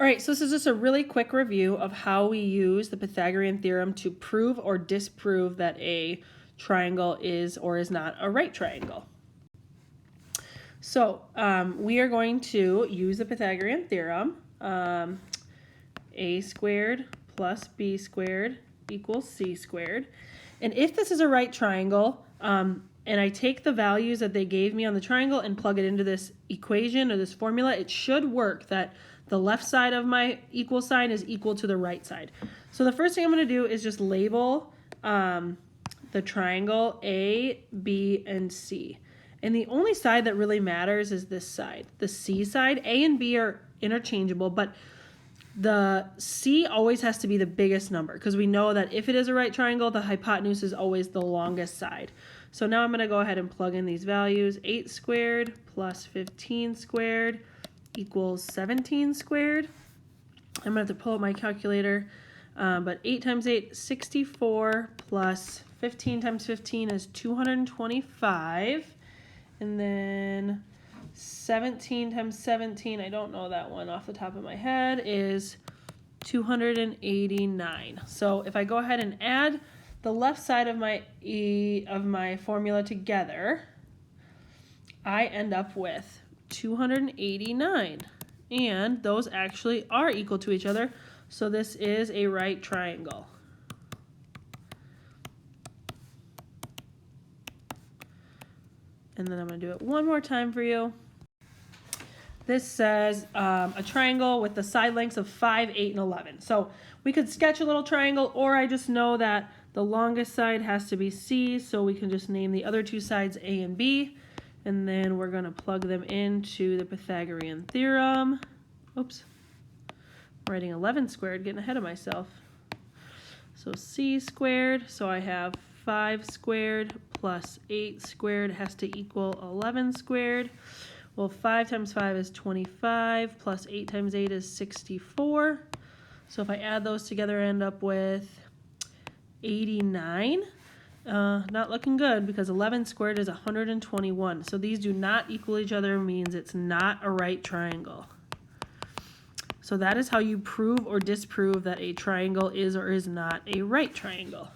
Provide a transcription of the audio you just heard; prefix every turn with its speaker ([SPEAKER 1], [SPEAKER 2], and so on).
[SPEAKER 1] All right, so this is just a really quick review of how we use the Pythagorean theorem to prove or disprove that a triangle is or is not a right triangle. So we are going to use the Pythagorean theorem. A squared plus b squared equals c squared. And if this is a right triangle, and I take the values that they gave me on the triangle and plug it into this equation or this formula, it should work that the left side of my equal sign is equal to the right side. So the first thing I'm going to do is just label the triangle A, B, and C. And the only side that really matters is this side, the C side. A and B are interchangeable, but the C always has to be the biggest number because we know that if it is a right triangle, the hypotenuse is always the longest side. So now I'm going to go ahead and plug in these values. 8 squared plus 15 squared equals 17 squared. I'm going to have to pull up my calculator. But 8 times 8, 64, plus 15 times 15 is 225. And then 17 times 17, I don't know that one off the top of my head, is 289. So if I go ahead and add the left side of my formula together, I end up with 289. And those actually are equal to each other. So this is a right triangle. And then I'm going to do it one more time for you. This says a triangle with the side lengths of 5, 8, and 11. So we could sketch a little triangle, or I just know that the longest side has to be C, so we can just name the other two sides A and B. And then we're going to plug them into the Pythagorean theorem. Oops. I'm writing 11 squared, getting ahead of myself. So C squared, so I have 5 squared plus 8 squared has to equal 11 squared. Well, 5 times 5 is 25, plus 8 times 8 is 64. So if I add those together, I end up with 89. Not looking good because 11 squared is 121. So these do not equal each other, means it's not a right triangle. So that is how you prove or disprove that a triangle is or is not a right triangle.